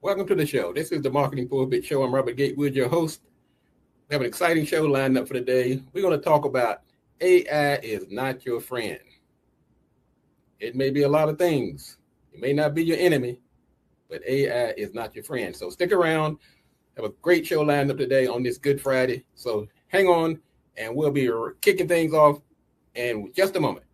Welcome to the show. This is the Marketing Pulpit Show. I'm Robert Gatewood, your host. We have an exciting show lined up for today. We're going to talk about AI is not your friend. It may be a lot of things. It may not be your enemy, but AI is not your friend. So stick around. Have a great show lined up today on this Good Friday. So hang on, and we'll be kicking things off in just a moment.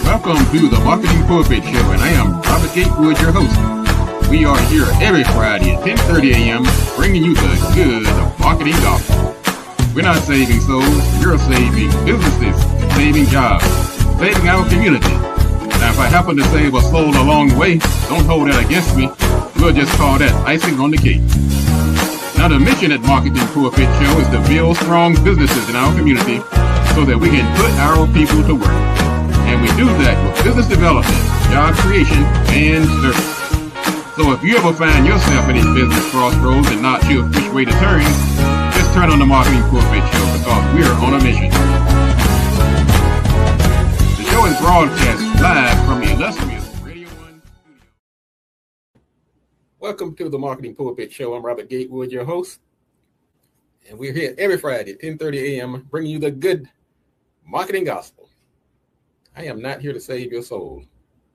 Welcome to the Marketing Pulpit Show, and I am Robert Gatewood, your host. We are here every Friday at 10:30 a.m. bringing you the good of marketing gospel. We're not saving souls, we're saving businesses, saving jobs, saving our community. Now, if I happen to save a soul along the way, don't hold that against me. We'll just call that icing on the cake. Now, the mission at Marketing Pulpit Show is to build strong businesses in our community so that we can put our people to work. And we do that with business development, job creation, and service. So if you ever find yourself in a business crossroads and not sure which way to turn, just turn on the Marketing Pulpit Show because we're on a mission. The show is broadcast live from the illustrious Radio 1 studio. Welcome to the Marketing Pulpit Show. I'm Robert Gatewood, your host. And we're here every Friday at 10:30 a.m. bringing you the good marketing gospel. I am not here to save your soul,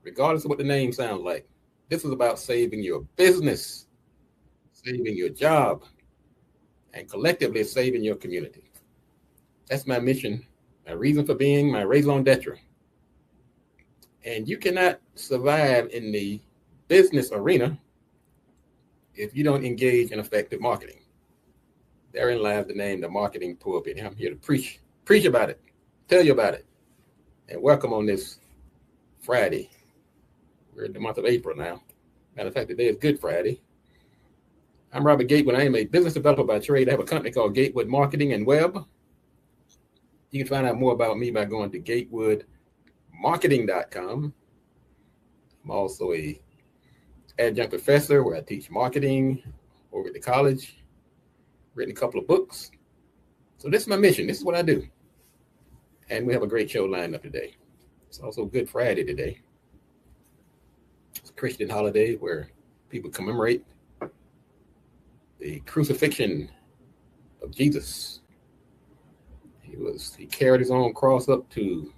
regardless of what the name sounds like. This is about saving your business, saving your job, and collectively saving your community. That's my mission, my reason for being, my raison d'etre. And you cannot survive in the business arena if you don't engage in effective marketing. Therein lies the name, the Marketing Pulpit. I'm here to preach about it, tell you about it. And welcome on this Friday. We're in the month of April now. Matter of fact, today is Good Friday. I'm Robert Gatewood. I am a business developer by trade. I have a company called Gatewood Marketing and Web. You can find out more about me by going to gatewoodmarketing.com. I'm also a adjunct professor where I teach marketing over at the college. Written a couple of books. So this is my mission. This is what I do. And we have a great show lined up today. It's also Good Friday today. It's a Christian holiday where people commemorate the crucifixion of Jesus. He carried his own cross up to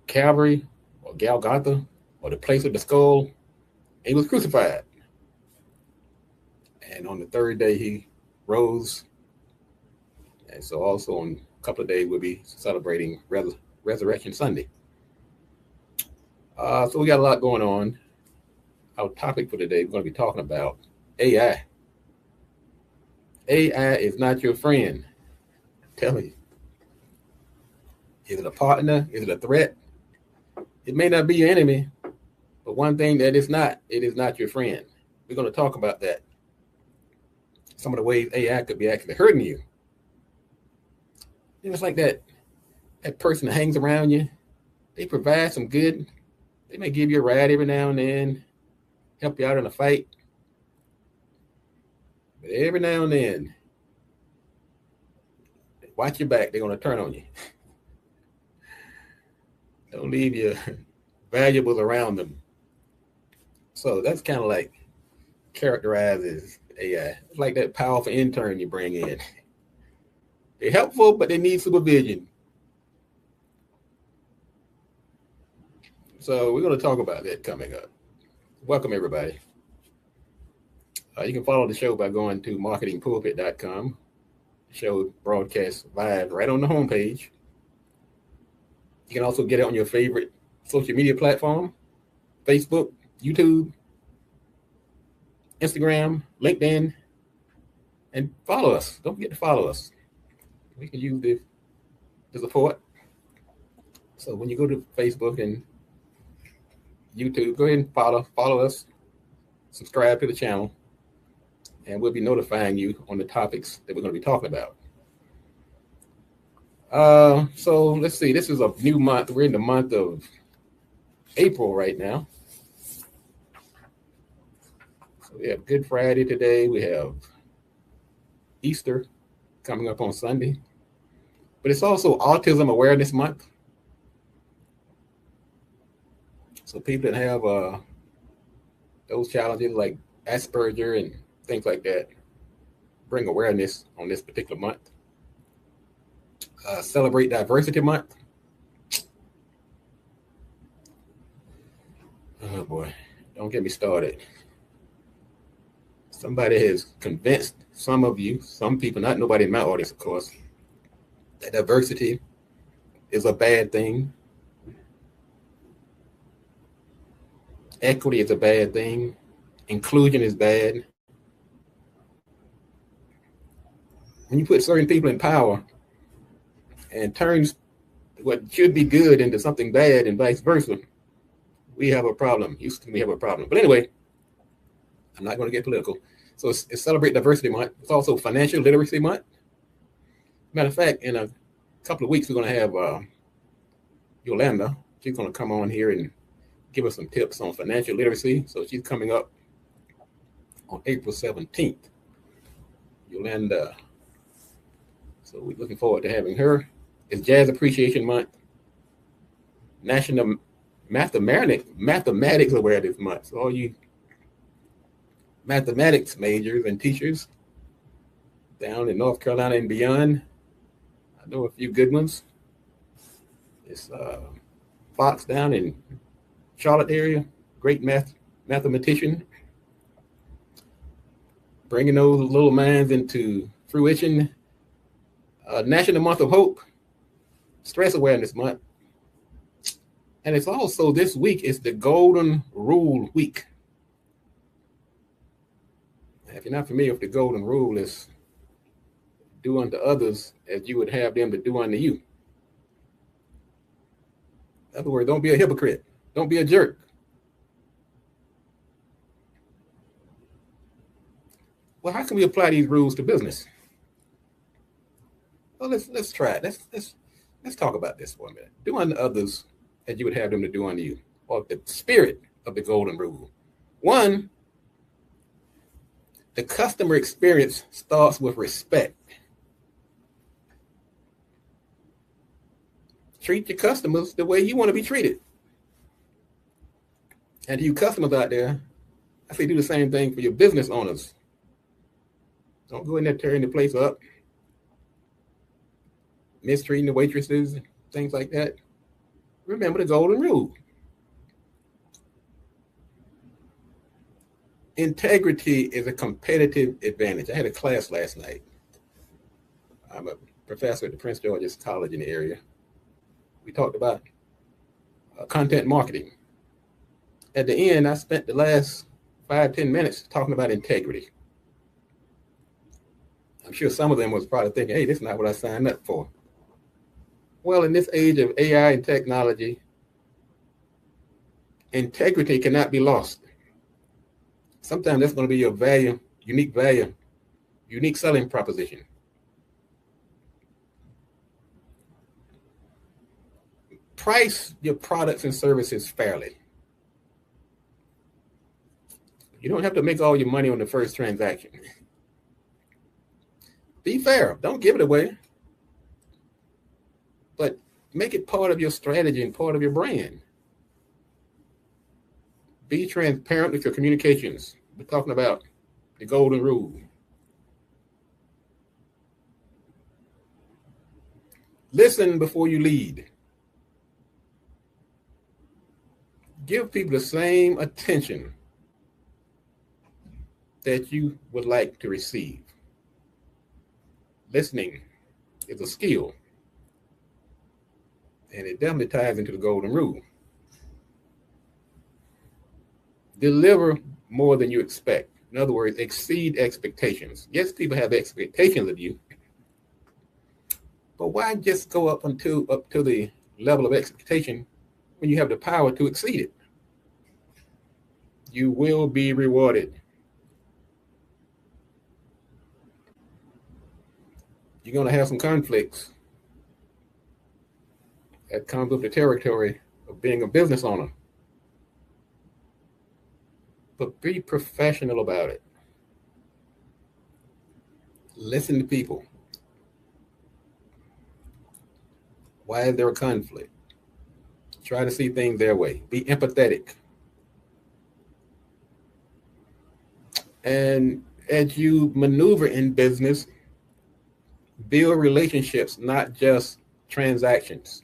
Calvary or Golgotha or the place of the skull. He was crucified. And on the third day he rose. And so also on couple of days we'll be celebrating Resurrection Sunday. So we got a lot going on. Our topic for today, we're going to be talking about AI. AI is not your friend. I'm telling you. Is it a partner? Is it a threat? It may not be your enemy, but one thing that it's not, it is not your friend. We're going to talk about that. Some of the ways AI could be actually hurting you. It's like that person that hangs around you. They provide some good. They may give you a ride every now and then, help you out in a fight. But every now and then, watch your back. They're going to turn on you. Don't leave your valuables around them. So that's kind of like characterizes AI. It's like that powerful intern you bring in. They're helpful, but they need supervision. So we're going to talk about that coming up. Welcome, everybody. You can follow the show by going to marketingpulpit.com. The show broadcasts live right on the homepage. You can also get it on your favorite social media platform, Facebook, YouTube, Instagram, LinkedIn, and follow us. Don't forget to follow us. We can use the support. So when you go to Facebook and YouTube, go ahead and follow us, subscribe to the channel, and we'll be notifying you on the topics that we're going to be talking about. So let's see, this is a new month. We're in the month of April right now. So we have Good Friday today. We have Easter coming up on Sunday. But it's also Autism Awareness Month. So people that have those challenges like Asperger and things like that bring awareness on this particular month. Celebrate Diversity Month. Oh boy, don't get me started. Somebody has convinced some of you, some people, not nobody in my audience, of course, that diversity is a bad thing. Equity is a bad thing. Inclusion is bad. When you put certain people in power and turns what should be good into something bad and vice versa, we have a problem. Houston, we have a problem. But anyway, I'm not going to get political. So it's Celebrate Diversity Month. It's also Financial Literacy Month. Matter of fact, in a couple of weeks, we're going to have Yolanda. She's going to come on here and give us some tips on financial literacy. So she's coming up on April 17th. Yolanda. So we're looking forward to having her. It's Jazz Appreciation Month. National Mathematics Awareness Month. So all you mathematics majors and teachers down in North Carolina and beyond, I know a few good ones. It's Fox down in Charlotte area, great mathematician, bringing those little minds into fruition. National Month of Hope, Stress Awareness Month. And it's also this week, it's the Golden Rule Week. If you're not familiar with the Golden Rule, it's do unto others as you would have them to do unto you. In other words, don't be a hypocrite. Don't be a jerk. Well, how can we apply these rules to business? Well, let's try it. Let's talk about this for a minute. Do unto others as you would have them to do unto you, or the spirit of the Golden Rule. One, the customer experience starts with respect. Treat your customers the way you want to be treated. And to you customers out there, I say do the same thing for your business owners. Don't go in there tearing the place up, mistreating the waitresses, things like that. Remember the Golden Rule. Integrity is a competitive advantage. I had a class last night. I'm a professor at the Prince George's College in the area. We talked about content marketing. At the end, I spent the last 5-10 minutes talking about integrity. I'm sure some of them was probably thinking, hey, this is not what I signed up for. Well, in this age of AI and technology, integrity cannot be lost. Sometimes that's going to be your value, unique selling proposition. Price your products and services fairly. You don't have to make all your money on the first transaction. Be fair. Don't give it away. But make it part of your strategy and part of your brand. Be transparent with your communications. We're talking about the Golden Rule. Listen before you lead. Give people the same attention that you would like to receive. Listening is a skill, and it definitely ties into the Golden Rule. Deliver more than you expect. In other words, exceed expectations. Yes, people have expectations of you, but why just go up to the level of expectation when you have the power to exceed it? You will be rewarded. You're going to have some conflicts. That comes with the territory of being a business owner. But be professional about it. Listen to people. Why is there a conflict? Try to see things their way. Be empathetic. And as you maneuver in business, build relationships, not just transactions.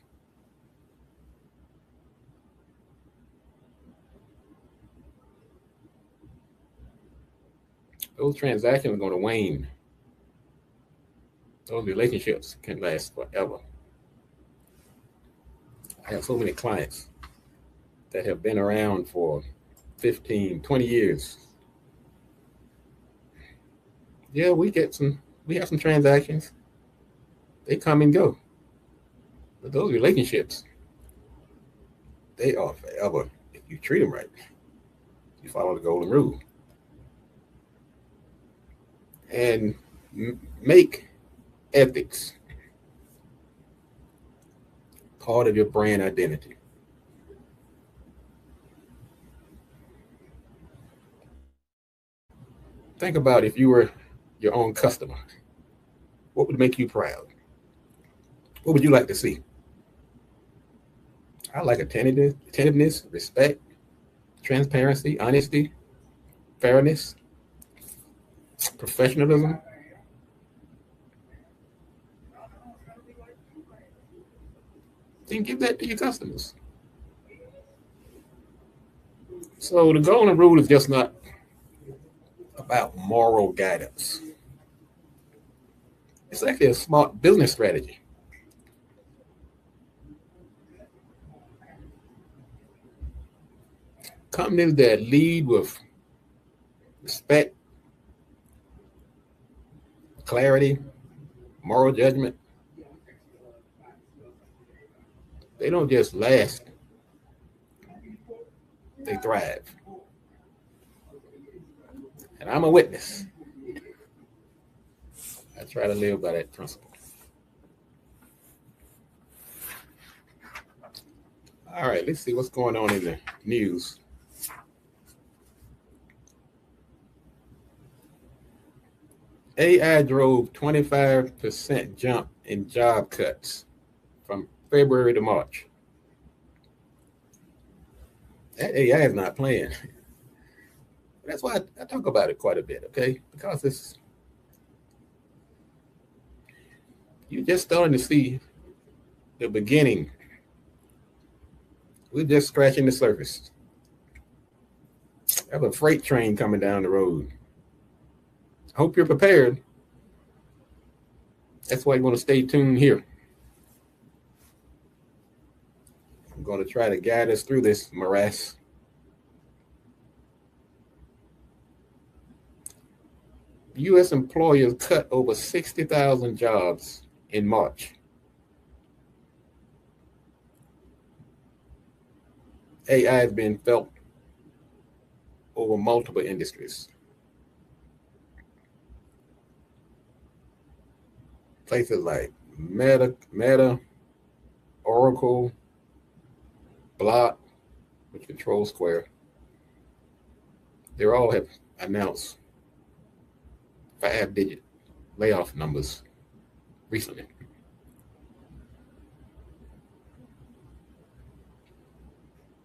Those transactions are going to wane. Those relationships can last forever. I have so many clients that have been around for 15, 20 years. Yeah, we have some transactions. They come and go. But those relationships, they are forever if you treat them right. You follow the golden rule. And make ethics part of your brand identity. Think about if you were your own customer, what would make you proud? What would you like to see? I like attentiveness, respect, transparency, honesty, fairness, professionalism. Then give that to your customers. So the golden rule is just not about moral guidance. It's actually a smart business strategy. Companies that lead with respect, clarity, moral judgment, they don't just last, they thrive. And I'm a witness. I try to live by that principle. All right, let's see what's going on in the news. AI drove 25% jump in job cuts from February to March. That AI is not playing. That's why I talk about it quite a bit, okay? Because you're just starting to see the beginning. We're just scratching the surface. I have a freight train coming down the road. I hope you're prepared. That's why you want to stay tuned here. I'm going to try to guide us through this morass. U.S. employers cut over 60,000 jobs in March. AI has been felt over multiple industries. Places like Meta, Oracle, Block, which controls Square, they all have announced 5-digit layoff numbers recently.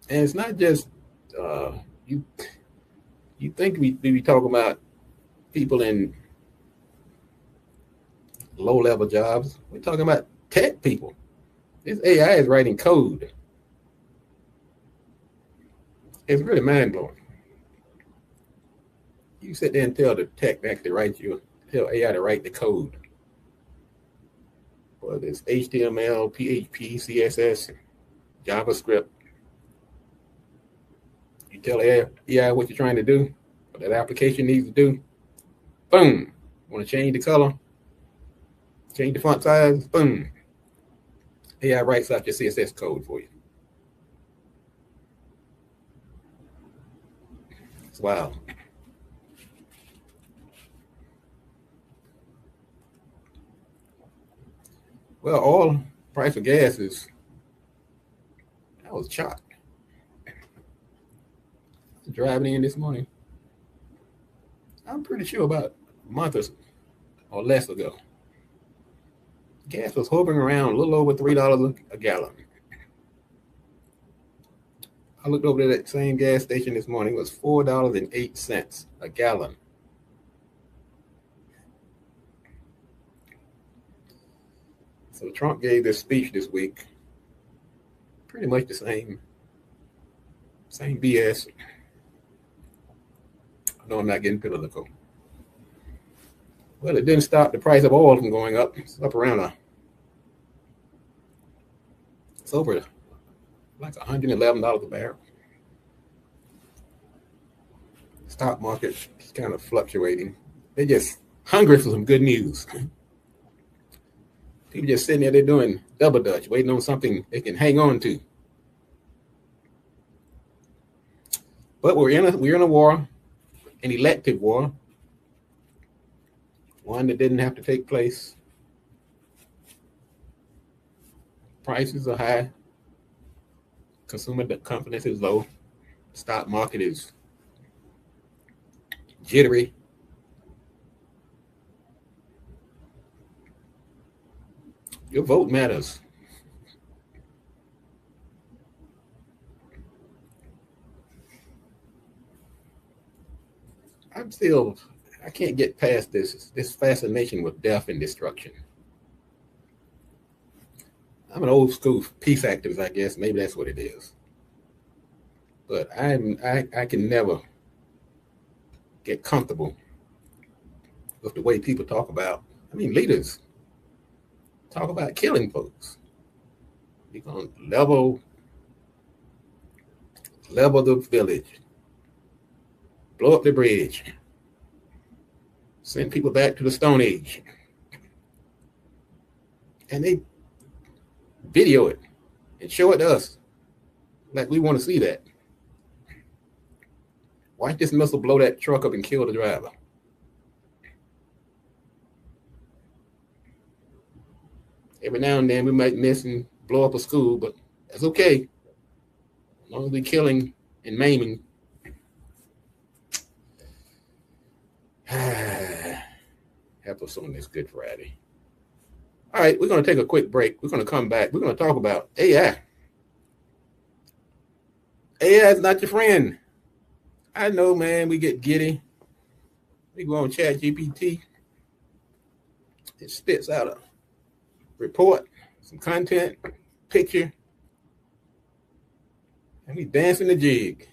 And it's not just you. You think we be talking about people in low-level jobs? We're talking about tech people. This AI is writing code. It's really mind-blowing. You sit there and tell the tech to actually tell AI to write the code. Whether it's HTML, PHP, CSS, JavaScript. You tell AI what you're trying to do, what that application needs to do. Boom. Want to change the color? Change the font size? Boom. AI writes out your CSS code for you. It's wild. Well, oil price of gas I was shocked. Driving in this morning. I'm pretty sure about a or less ago. Gas was hovering around a little over $3 a gallon. I looked over to that same gas station this morning. It was $4.08 a gallon. So Trump gave this speech this week. Pretty much the same BS. I know I'm not getting political. Well, it didn't stop the price of oil from going up. It's up around it's over like $111 a barrel. Stock market is kind of fluctuating. They're just hungry for some good news. People just sitting there, they're doing double dutch, waiting on something they can hang on to. But we're in a war, an elective war, one that didn't have to take place. Prices are high. Consumer confidence is low. Stock market is jittery. Your vote matters. I can't get past this fascination with death and destruction. I'm an old school peace activist, I guess. Maybe that's what it is. But I can never get comfortable with the way people talk about, leaders talk about killing folks. You're going to level the village, blow up the bridge, send people back to the Stone Age. And they video it and show it to us like we want to see that. Why this missile blow that truck up and kill the driver? Every now and then we might miss and blow up a school, but that's okay. As long as we're killing and maiming. Help us on this Good Friday. All right, we're going to take a quick break. We're going to come back. We're going to talk about AI. AI is not your friend. I know, man, we get giddy. We go on ChatGPT. It spits out a report, some content, picture, and we dancing the jig.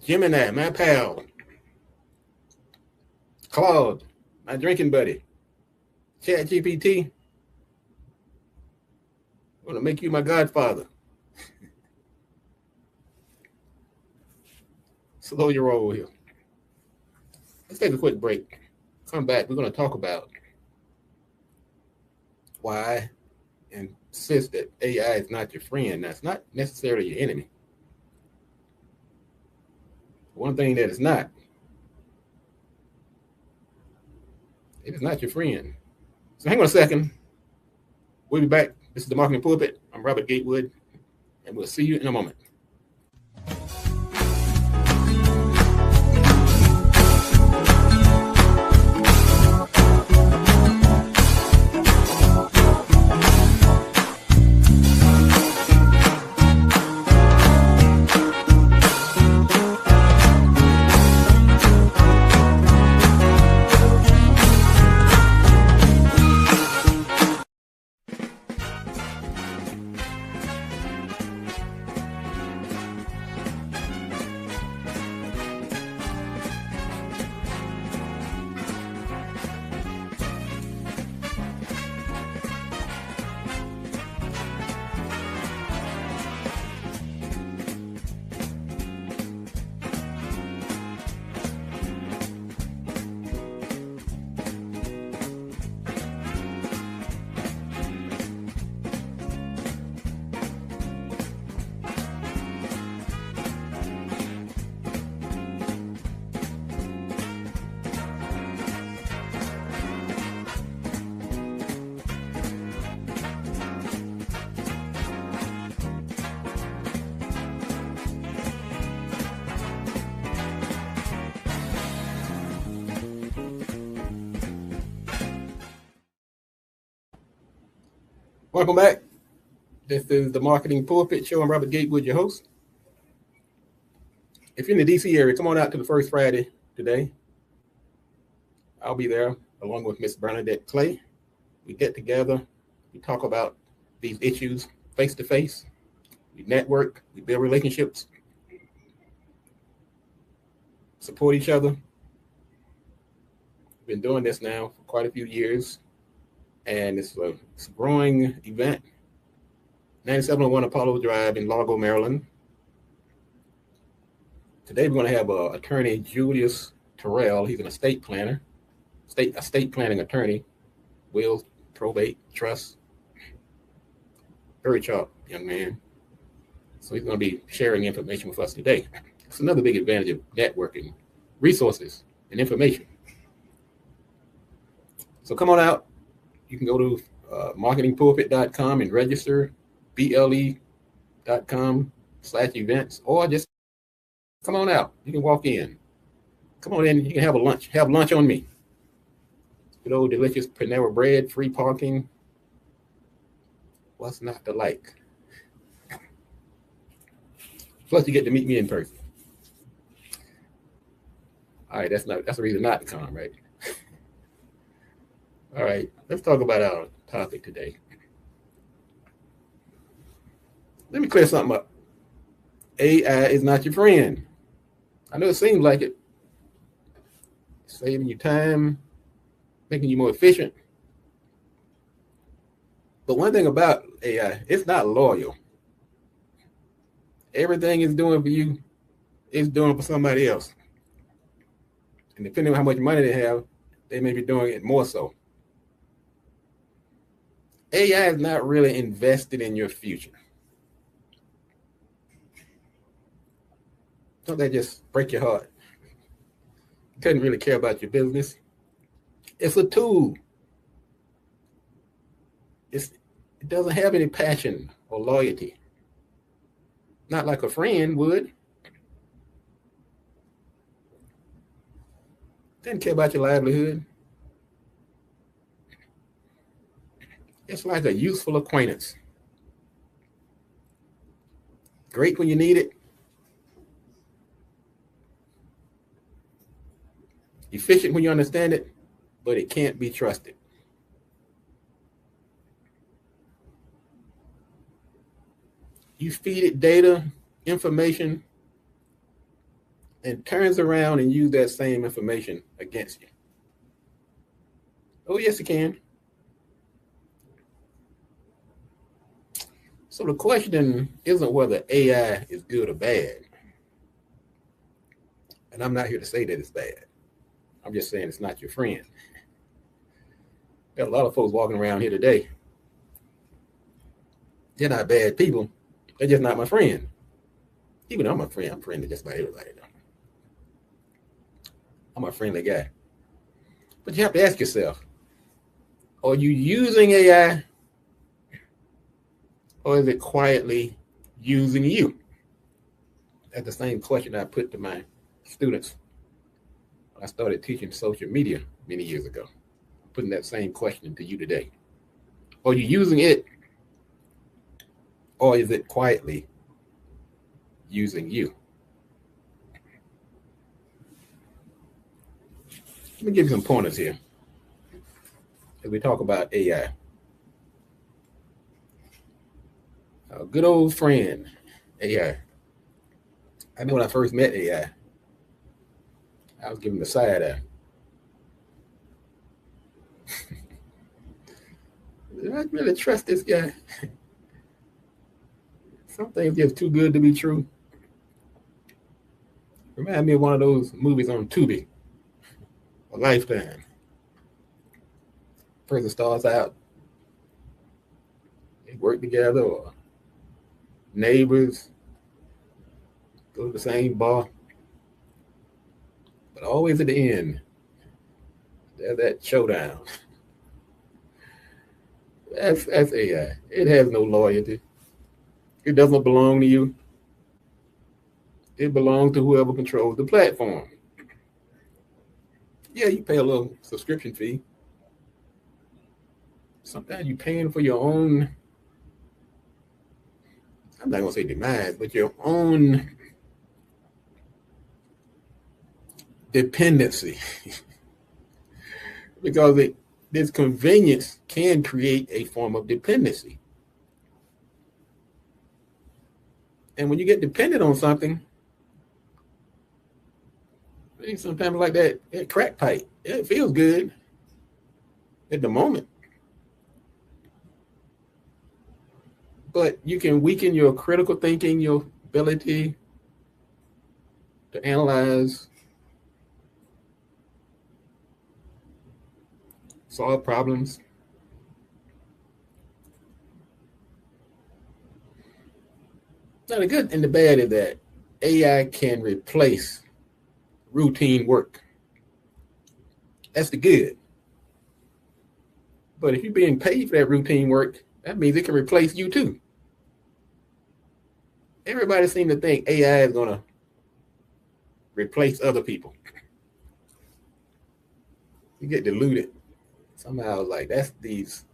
Gemini, my pal. Claude, my drinking buddy. ChatGPT, I'm going to make you my godfather. Slow your roll here. Let's take a quick break. Come back. We're going to talk about why I insist that AI is not your friend. That's not necessarily your enemy. One thing that it's not, it is not your friend. So hang on a second. We'll be back. This is the Marketing Pulpit. I'm Robert Gatewood, and we'll see you in a moment. Welcome back. This is the Marketing Pulpit Show. I'm Robert Gatewood, your host. If you're in the DC area, come on out to the first Friday today. I'll be there along with Miss Bernadette Clay. We get together, we talk about these issues face to face, we network, we build relationships, support each other. We've been doing this now for quite a few years, and it's a growing event. 9701 Apollo Drive in Largo, Maryland. Today we're going to have attorney Julius Terrell. He's an estate planner, estate planning attorney, wills, probate, trust. Very sharp young man. So he's going to be sharing information with us today. It's another big advantage of networking, resources, and information. So come on out. You can go to marketingpulpit.com and register, ble.com/events, or just come on out. You can walk in. Come on in. You can have a lunch. Have lunch on me. Good old delicious Panera bread, free parking. What's not to like? Plus, you get to meet me in person. All right, that's a reason not to come, right? All right, let's talk about our topic today. Let me clear something up. AI is not your friend. I know it seems like it. Saving you time, making you more efficient. But one thing about AI, it's not loyal. Everything it's doing for you, it's doing for somebody else. And depending on how much money they have, they may be doing it more so. AI is not really invested in your future. Don't that just break your heart? It doesn't really care about your business. It's a tool. It doesn't have any passion or loyalty. Not like a friend would. Doesn't care about your livelihood. It's like a useful acquaintance. Great when you need it. Efficient when you understand it, but it can't be trusted. You feed it data, information, and turns around and use that same information against you. Oh, yes, it can. So the question isn't whether AI is good or bad. And I'm not here to say that it's bad. I'm just saying it's not your friend. There are a lot of folks walking around here today. They're not bad people. They're just not my friend. Even though I'm a friend, I'm friendly just about everybody. I'm a friendly guy. But you have to ask yourself, are you using AI or is it quietly using you? That's the same question I put to my students when I started teaching social media many years ago. I'm putting that same question to you today. Are you using it or is it quietly using you? Let me give you some pointers here as we talk about AI. A good old friend, AI. I know when I first met AI, I was giving the side eye. Did I really trust this guy? Some things just too good to be true. Remind me of one of those movies on Tubi, A Lifetime. Person starts out, they work together, or neighbors, go to the same bar. But always at the end, there's that showdown. That's AI. It has no loyalty. It doesn't belong to you. It belongs to whoever controls the platform. Yeah, you pay a little subscription fee. sometimes you're paying for your own, I'm not going to say demise, but your own dependency. Because this convenience can create a form of dependency. And when you get dependent on something, sometimes like that crack pipe, it feels good at the moment. But you can weaken your critical thinking, your ability to analyze, solve problems. Now, the good and the bad is that AI can replace routine work. That's the good. But if you're being paid for that routine work, that means it can replace you too. Everybody seems to think AI is going to replace other people. You get deluded. Somehow, like, that's these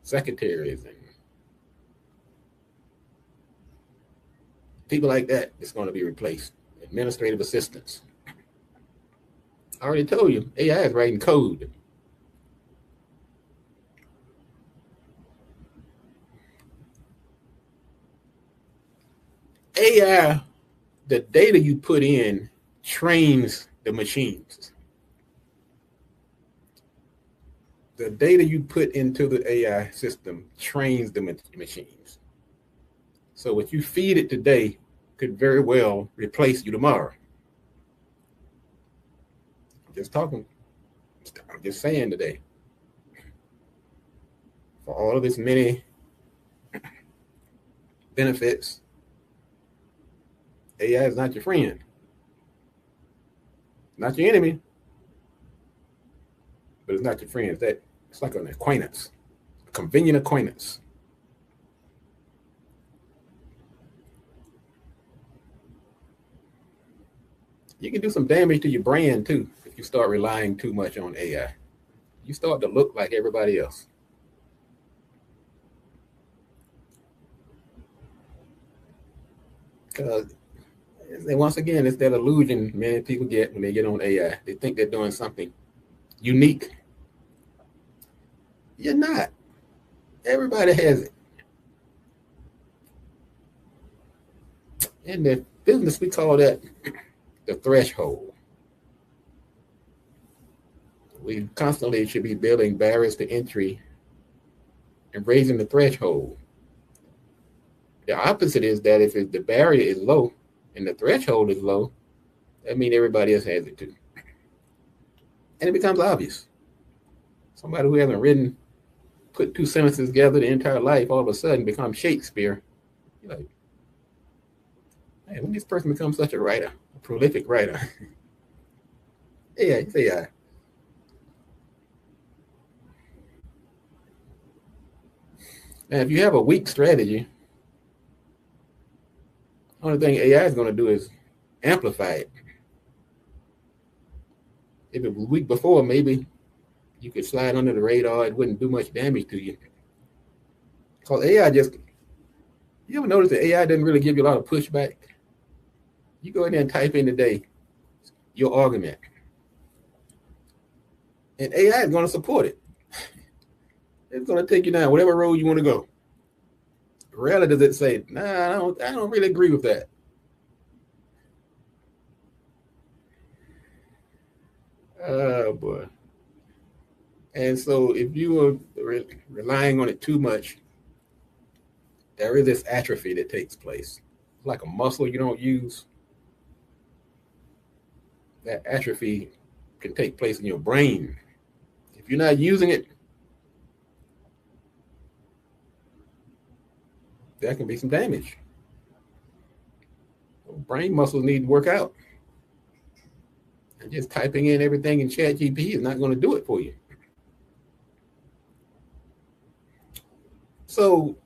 secretaries and people like that that's going to be replaced. Administrative assistants. I already told you, AI is writing code. AI, the data you put in trains the machines. The data you put into the AI system trains the machines. So what you feed it today could very well replace you tomorrow. I'm just saying today. For all of this many benefits, AI is not your friend. Not your enemy, but it's not your friend. It's like an acquaintance, a convenient acquaintance. You can do some damage to your brand too if you start relying too much on AI. You start to look like everybody else. Because once again, it's that illusion many people get when they get on AI. They think they're doing something unique. You're not. Everybody has it. In the business, we call that the threshold. We constantly should be building barriers to entry and raising the threshold. The opposite is that if the barrier is low and the threshold is low, that means everybody else has it too. And it becomes obvious. Somebody who hasn't put two sentences together the entire life, all of a sudden becomes Shakespeare. You're like, hey, when this person becomes such a writer, a prolific writer? Yeah, it's AI. And if you have a weak strategy, the only thing AI is going to do is amplify it. If it was weak before, maybe you could slide under the radar. It wouldn't do much damage to you. Because AI you ever notice that AI doesn't really give you a lot of pushback? You go in there and type in today your argument, and AI is going to support it. It's going to take you down whatever road you want to go. Rarely does it say, nah, I don't really agree with that. Oh, boy. And so if you are relying on it too much, there is this atrophy that takes place. It's like a muscle you don't use. That atrophy can take place in your brain. If you're not using it, there can be some damage. Brain muscles need to work out. And just typing in everything in ChatGPT is not going to do it for you. So,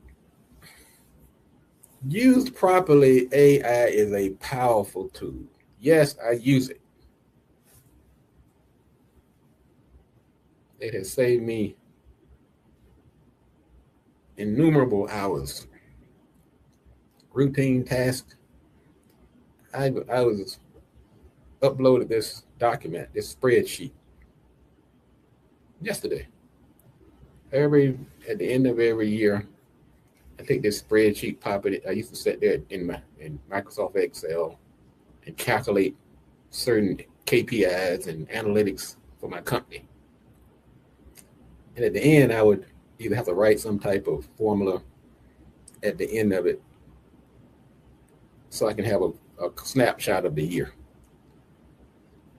used properly, AI is a powerful tool. Yes, I use it. It has saved me innumerable hours, routine tasks. I was uploaded this document, this spreadsheet yesterday. At the end of every year, I take this spreadsheet, pop it. I used to sit there in Microsoft Excel and calculate certain KPIs and analytics for my company. And at the end, I would either have to write some type of formula at the end of it so I can have a snapshot of the year.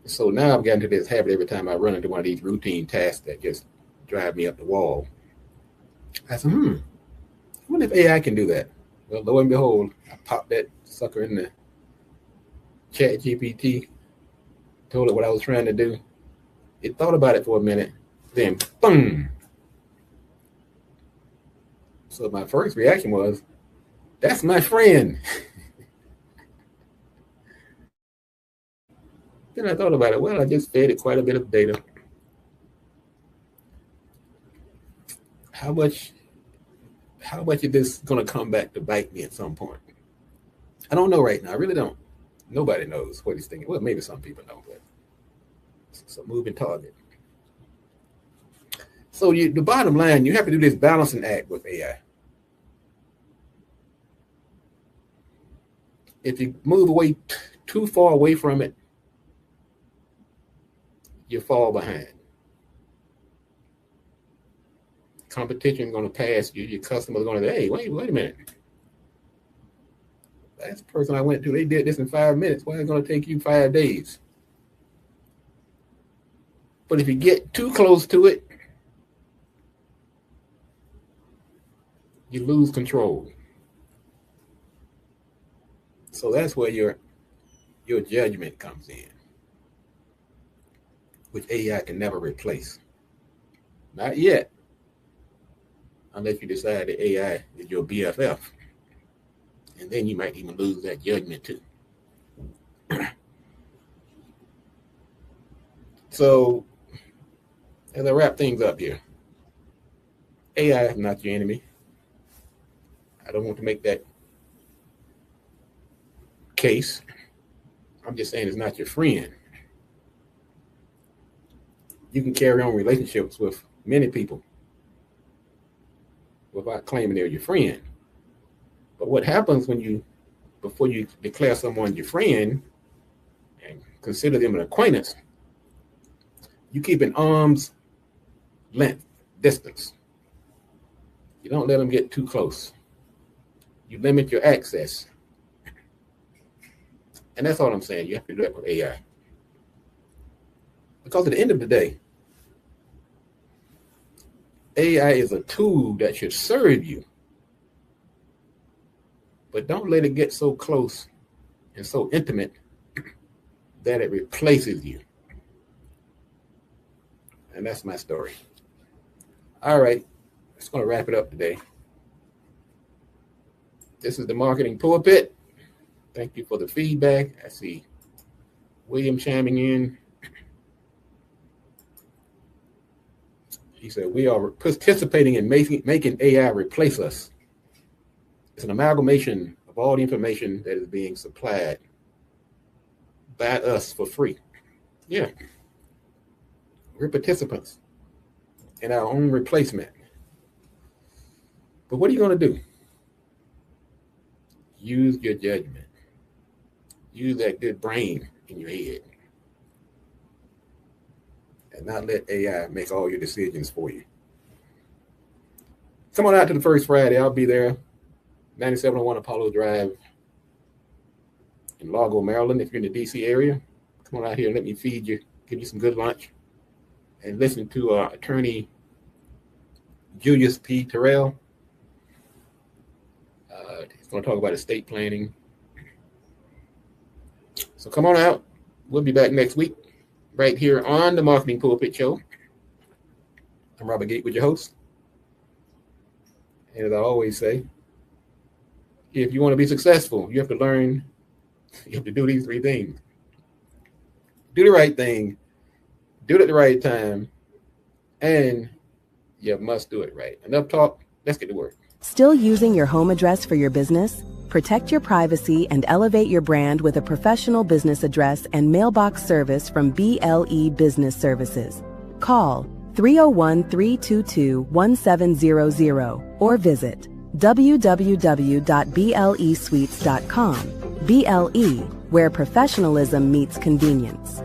So now I've gotten to this habit every time I run into one of these routine tasks that just drive me up the wall. I said, I wonder if AI can do that. Well, lo and behold, I popped that sucker in the chat GPT, told it what I was trying to do. It thought about it for a minute, then boom. So my first reaction was, that's my friend. Then I thought about it. Well, I just fed it quite a bit of data. How much is this going to come back to bite me at some point? I don't know right now. I really don't. Nobody knows what he's thinking. Well, maybe some people know, but it's a moving target. So the bottom line, you have to do this balancing act with AI. If you move away too far away from it, you fall behind. Competition is going to pass you. Your customers are going to say, hey, wait a minute. Last person I went to, they did this in 5 minutes. Why is it going to take you 5 days? But if you get too close to it, you lose control. So that's where your judgment comes in, which AI can never replace. Not yet, unless you decide that AI is your BFF. And then you might even lose that judgment too. So, as I wrap things up here, AI is not your enemy. I don't want to make that case. I'm just saying it's not your friend. You can carry on relationships with many people without claiming they're your friend. But what happens before you declare someone your friend and consider them an acquaintance, you keep an arm's length distance. You don't let them get too close. You limit your access. And that's all I'm saying. You have to do that with AI. Because at the end of the day, AI is a tool that should serve you. But don't let it get so close and so intimate that it replaces you. And that's my story. All right, that's going to wrap it up today. This is the Marketing Pulpit. Thank you for the feedback. I see William chiming in. He said, we are participating in making AI replace us. It's an amalgamation of all the information that is being supplied by us for free. Yeah. We're participants in our own replacement. But what are you going to do? Use your judgment. Use that good brain in your head. And not let AI make all your decisions for you. Come on out to the first Friday. I'll be there. 9701 Apollo Drive in Largo, Maryland. If you're in the DC area, come on out here and let me feed you, give you some good lunch, and listen to attorney Julius P. Terrell. He's going to talk about estate planning. So come on out. We'll be back next week right here on the Marketing Pulpit Show. I'm Robert Gatewood, your host. And as I always say, if you want to be successful, you have to learn, you have to do these 3 things. Do the right thing, do it at the right time, and you must do it right. Enough talk, let's get to work. Still using your home address for your business? Protect your privacy and elevate your brand with a professional business address and mailbox service from BLE Business Services. Call 301-322-1700 or visit www.blesuites.com. BLE, where professionalism meets convenience.